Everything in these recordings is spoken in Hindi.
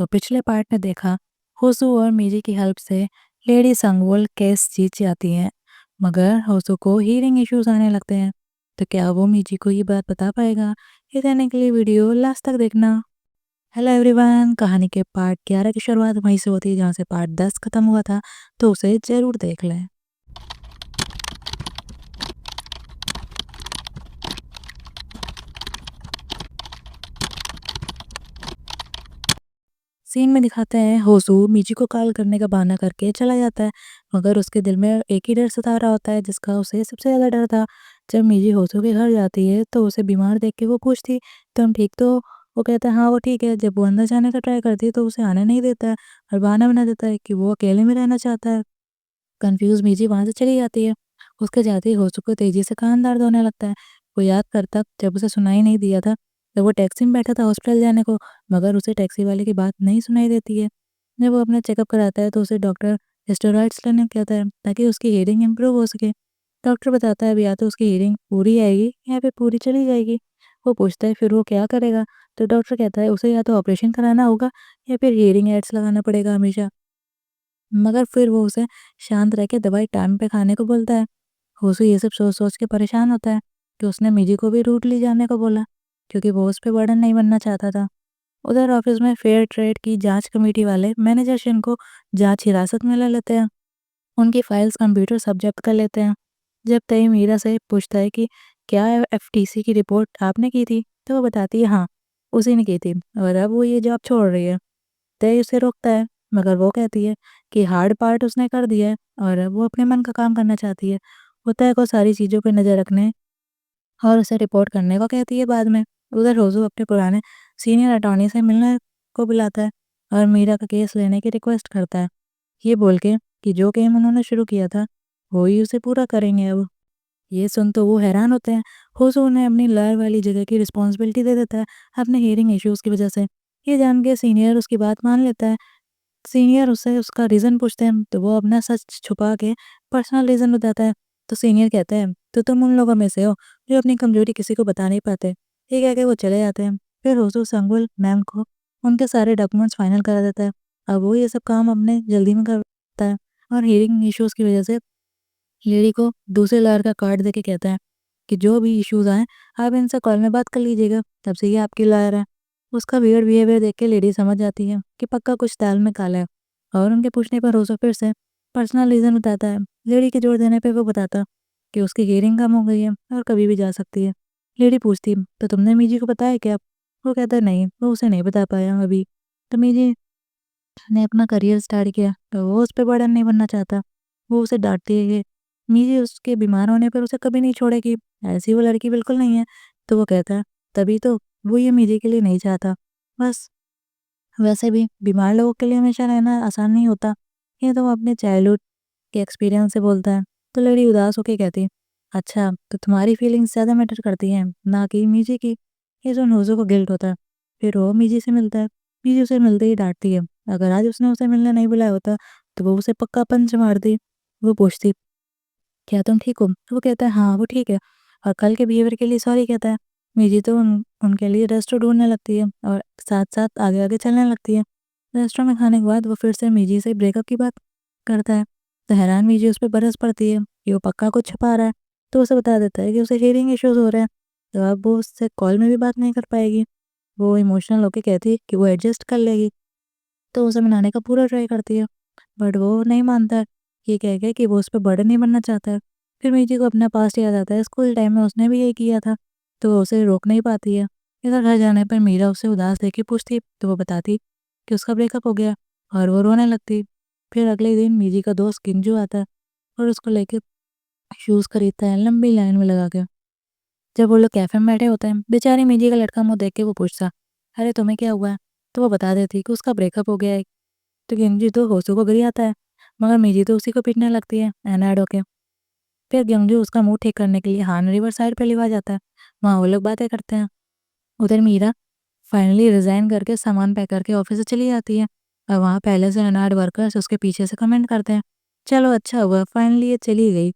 तो पिछले पार्ट में देखा होसू और मीजी की हेल्प से लेडी संगवोल केस जीत जाती है, मगर होसू को हीरिंग इश्यूज आने लगते हैं। तो क्या वो मीजी को ये बात बता पाएगा? ये जानने के लिए वीडियो लास्ट तक देखना। हेलो एवरीवन, कहानी के पार्ट 11 की शुरुआत वहीं से होती है जहाँ से पार्ट 10 खत्म हुआ था, तो उसे जरूर देख लें। सीन में दिखाते हैं होसू मीजी को कॉल करने का बहाना करके चला जाता है, मगर उसके दिल में एक ही डर सता रहा होता है जिसका उसे सबसे ज़्यादा डर था। जब मीजी होसू के घर जाती है तो उसे बीमार देख के वो पूछती, तुम ठीक तो? वो कहता है हाँ वो ठीक है। जब वो अंदर जाने का ट्राई करती है तो उसे आने नहीं देता है और बहाना बना देता है कि वो अकेले में रहना चाहता है। कंफ्यूज मीजी वहां से चली जाती है। उसके जाते ही होसू को तेजी से कान दर्द होने लगता है। वो याद करता जब उसे सुनाई नहीं दिया था, जब वो टैक्सी में बैठा था हॉस्पिटल जाने को, मगर उसे टैक्सी वाले की बात नहीं सुनाई देती है। जब वो अपना चेकअप कराता है तो उसे डॉक्टर स्टेरॉइड्स लेने को कहता है ताकि उसकी हीयरिंग इंप्रूव हो सके। डॉक्टर बताता है अब या तो उसकी हीयरिंग पूरी आएगी या फिर पूरी चली जाएगी। वो पूछता है फिर वो क्या करेगा, तो डॉक्टर कहता है उसे या तो ऑपरेशन कराना होगा या फिर हीयरिंग एड्स लगाना पड़ेगा हमेशा। मगर फिर वो उसे शांत रह के दवाई टाइम पे खाने को बोलता है। होसू ये सब सोच सोच के परेशान होता है कि उसने मिजी को भी रूट ली जाने को बोला, क्योंकि वो उस पर बर्डन नहीं बनना चाहता था। उधर ऑफिस में फेयर ट्रेड की जांच कमेटी वाले मैनेजर शिन को जांच हिरासत में ले लेते हैं। उनकी फाइल्स कंप्यूटर सब जब्त कर लेते हैं। जब तय मीरा से पूछता है कि क्या एफटीसी की रिपोर्ट आपने की थी, तो वो बताती है हाँ उसी ने की थी और अब वो ये जॉब छोड़ रही है। तय उसे रोकता है, मगर वो कहती है कि हार्ड पार्ट उसने कर दिया है और अब वो अपने मन का काम करना चाहती है। वो तय को सारी चीज़ों पर नज़र रखने और उसे रिपोर्ट करने को कहती है बाद में। उधर रोजू अपने पुराने सीनियर अटॉर्नी से मिलने को बुलाता है और मीरा का केस लेने की रिक्वेस्ट करता है, ये बोल के कि जो गेम उन्होंने शुरू किया था वो ही उसे पूरा करेंगे अब। ये सुन तो वो हैरान होते हैं। होसो उन्हें अपनी लॉयर वाली जगह की रिस्पॉन्सिबिलिटी दे देता है अपने हियरिंग इश्यूज की वजह से। ये जान के सीनियर उसकी बात मान लेता है। सीनियर उससे उसका रीज़न पूछते हैं तो वो अपना सच छुपा के पर्सनल रीज़न बताता है। तो सीनियर कहते हैं तो तुम उन लोगों में से हो जो अपनी कमजोरी किसी को बता नहीं पाते। ये कह के वो चले जाते हैं। फिर होसू संगुल मैम को उनके सारे डॉक्यूमेंट्स फाइनल करा देता है। अब वो ये सब काम अपने जल्दी में करता है और हियरिंग इश्यूज की वजह से लेडी को दूसरे लॉयर का कार्ड देके कहता है कि जो भी इश्यूज आए आप इनसे कॉल में बात कर लीजिएगा, तब से ये आपकी लॉयर है। उसका वियर्ड बिहेवियर देख के लेडी समझ जाती है कि पक्का कुछ दाल में काला है और उनके पूछने पर रोज़ो फिर से पर्सनल रीज़न बताता है। लेडी के जोर देने पे वो बताता कि उसकी हियरिंग कम हो गई है और कभी भी जा सकती है। लेडी पूछती तो तुमने मीजी को बताया क्या? वो कहता है नहीं, वो उसे नहीं बता पाया अभी। तो मीजी ने अपना करियर स्टार्ट किया तो वो उस पर बर्डन नहीं बनना चाहता। वो उसे डांटती है कि मीजी उसके बीमार होने पर उसे कभी नहीं छोड़ेगी, ऐसी वो लड़की बिल्कुल नहीं है। तो वो कहता है तभी तो वो ये मीजी के लिए नहीं चाहता। बस वैसे भी बीमार लोगों के लिए हमेशा रहना आसान नहीं होता। ये तो वो अपने चाइल्डहुड के एक्सपीरियंस से बोलता है। तो लड़ी उदास होकर कहती अच्छा तो तुम्हारी फीलिंग्स ज़्यादा मैटर करती हैं ना कि मीजी की। ये जो नोज़ो को गिल्ट होता है। फिर वो मीजी से मिलता है। मीजी उसे मिलते ही डांटती है। अगर आज उसने उसे मिलने नहीं बुलाया होता तो वो उसे पक्का पंच मारती। वो पूछती क्या तुम ठीक हो? तो वो कहता है हाँ वो ठीक है और कल के बिहेवियर के लिए सॉरी कहता है। मीजी तो उनके लिए रेस्टोरेंट ढूंढने लगती है और साथ साथ आगे आगे चलने लगती है। रेस्टोरेंट में खाने के बाद वो फिर से मीजी से ब्रेकअप की बात करता है। तो हैरान मीजी उस पर बरस पड़ती है कि वो पक्का कुछ छुपा रहा है। तो उसे बता देता है कि उसे हियरिंग इश्यूज हो रहे हैं, तो अब वो उससे कॉल में भी बात नहीं कर पाएगी। वो इमोशनल होकर कहती है कि वो एडजस्ट कर लेगी। तो उसे मनाने का पूरा ट्राई करती है, बट वो नहीं मानता है। ये कह के कि वो उस पर बर्डन नहीं बनना चाहता है। फिर मीजी को अपना पास्ट याद आता है, स्कूल टाइम में उसने भी यही किया था। तो वो उसे रोक नहीं पाती है। इधर घर जाने पर मीरा उसे उदास देख के पूछती तो वो बताती कि उसका ब्रेकअप हो गया और वो रोने लगती। फिर अगले दिन मीजी का दोस्त किंजू आता है और उसको लेके शूज़ खरीदता है लंबी लाइन में लगा के। जब वो लोग कैफे में बैठे होते हैं, बेचारी मिजी का लड़का मुंह देख के वो पूछता अरे तुम्हें क्या हुआ है? तो वो बता देती कि उसका ब्रेकअप हो गया है। तो गेंजी तो होसू को गिरी आता है, मगर मिजी तो उसी को पीटने लगती है एनाड होके। फिर गेंजू उसका मुंह ठीक करने के लिए हान रिवर साइड पे लिवा जाता है। वहाँ वो लोग बातें करते हैं। उधर मीरा फाइनली रिजाइन करके सामान पैक करके ऑफिस से चली जाती है और वहाँ पहले से अनाड वर्कर्स उसके पीछे से कमेंट करते हैं चलो अच्छा हुआ फाइनली ये चली गई,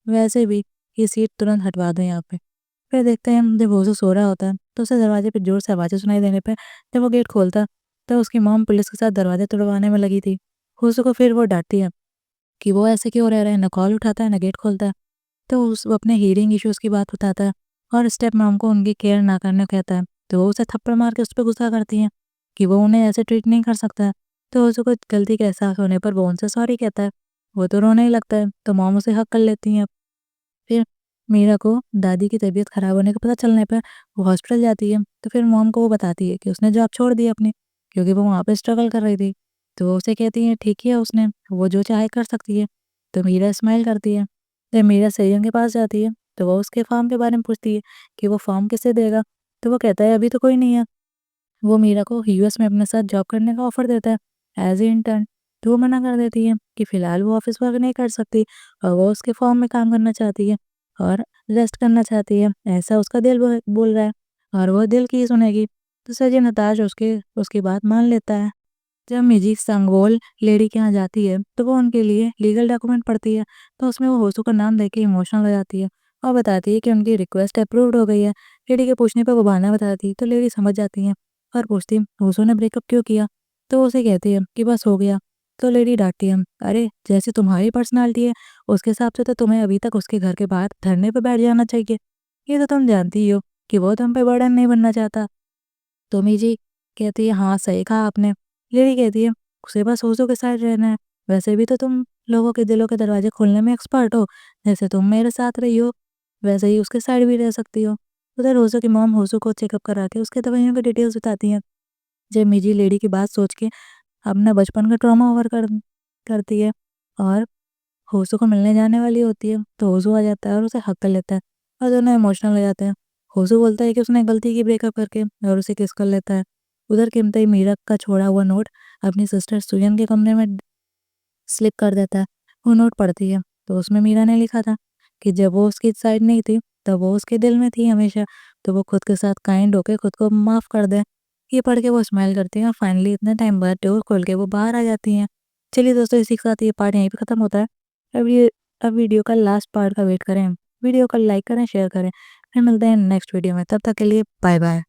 वैसे भी ये सीट तुरंत हटवा दो यहाँ पे। फिर देखते हैं जब वो सो रहा होता है तो उसे दरवाजे पे जोर से आवाज़ें सुनाई देने पे जब वो गेट खोलता तो उसकी मॉम पुलिस के साथ दरवाजे तोड़वाने में लगी थी। होसू को फिर वो डांटती है कि वो ऐसे क्यों रह रहा है, ना कॉल उठाता है ना गेट खोलता है। तो वो अपने हीयरिंग इश्यूज़ की बात बताता है और स्टेप मॉम को उनकी केयर ना करने को कहता है। तो वो उसे थप्पड़ मार के उस पे गुस्सा करती हैं कि वो उन्हें ऐसे ट्रीट नहीं कर सकता है। तो उसको गलती का एहसास होने पर वो उनसे सॉरी कहता है। वो तो रोने ही लगता है, तो मॉम उसे हग कर लेती हैं। फिर मीरा को दादी की तबीयत खराब होने का पता चलने पर वो हॉस्पिटल जाती है। तो फिर मॉम को वो बताती है कि उसने जॉब छोड़ दी अपनी, क्योंकि वो वहाँ पे स्ट्रगल कर रही थी। तो वो उसे कहती है ठीक ही है, उसने वो जो चाहे कर सकती है। तो मीरा स्माइल करती है। जब मीरा सैयम के पास जाती है तो वो उसके फार्म के बारे में पूछती है कि वो फार्म किसे देगा। तो वो कहता है अभी तो कोई नहीं है। वो मीरा को यूएस में अपने साथ जॉब करने का ऑफर देता है एज ए इंटर्न। तो वो मना कर देती है कि फिलहाल वो ऑफिस वर्क नहीं कर सकती और वो उसके फॉर्म में काम करना चाहती है और रेस्ट करना चाहती है, ऐसा उसका दिल बोल रहा है और वो दिल की ही सुनेगी। तो सजी नताश उसके उसकी बात मान लेता है। जब मिजी सांगवोल लेडी के यहाँ जाती है तो वो उनके लिए लीगल डॉक्यूमेंट पढ़ती है। तो उसमें वो होसू का नाम देख के इमोशनल हो जाती है और बताती है कि उनकी रिक्वेस्ट अप्रूव्ड हो गई है। लेडी के पूछने पर वो बहाना बताती है तो लेडी समझ जाती है और पूछती होसू ने ब्रेकअप क्यों किया। तो वो उसे कहती है कि बस हो गया। तो लेडी डांटती है, अरे जैसी तुम्हारी पर्सनालिटी है उसके हिसाब से तो तुम्हें अभी तक उसके घर के बाहर धरने पर बैठ जाना चाहिए। ये तो तुम जानती ही हो कि वो तुम पे बर्डन नहीं बनना चाहता। तो मिजी कहती है हाँ सही कहा आपने। लेडी कहती है उसे बस ओज़ो के साथ रहना है। वैसे भी तो तुम लोगों के दिलों के दरवाजे खोलने में एक्सपर्ट हो। जैसे तुम मेरे साथ रही हो वैसे ही उसके साइड भी रह सकती हो। उधर ओज़ो की मॉम होसू को चेकअप करा के उसके दवाइयों की डिटेल्स बताती हैं। जब मिजी लेडी की बात सोच के अपना बचपन का ट्रॉमा ओवर करती है और होसू को मिलने जाने वाली होती है तो होसू आ जाता है और उसे हक कर लेता है और दोनों इमोशनल हो जाते हैं। होसू बोलता है कि उसने गलती की ब्रेकअप करके और उसे किस कर लेता है। उधर किमताई मीरा का छोड़ा हुआ नोट अपनी सिस्टर सुयन के कमरे में स्लिप कर देता है। वो नोट पढ़ती है तो उसमें मीरा ने लिखा था कि जब वो उसकी साइड नहीं थी तब वो उसके दिल में थी हमेशा। तो वो खुद के साथ काइंड होके खुद को माफ़ कर दे। ये पढ़ के वो स्माइल करती हैं और फाइनली इतने टाइम बाद डोर खोल के वो बाहर आ जाती हैं। चलिए दोस्तों, इसी के साथ ये पार्ट यहीं पे ख़त्म होता है। अब ये अब वीडियो का लास्ट पार्ट का वेट करें। वीडियो को लाइक करें, शेयर करें। फिर मिलते हैं नेक्स्ट वीडियो में। तब तक के लिए बाय बाय।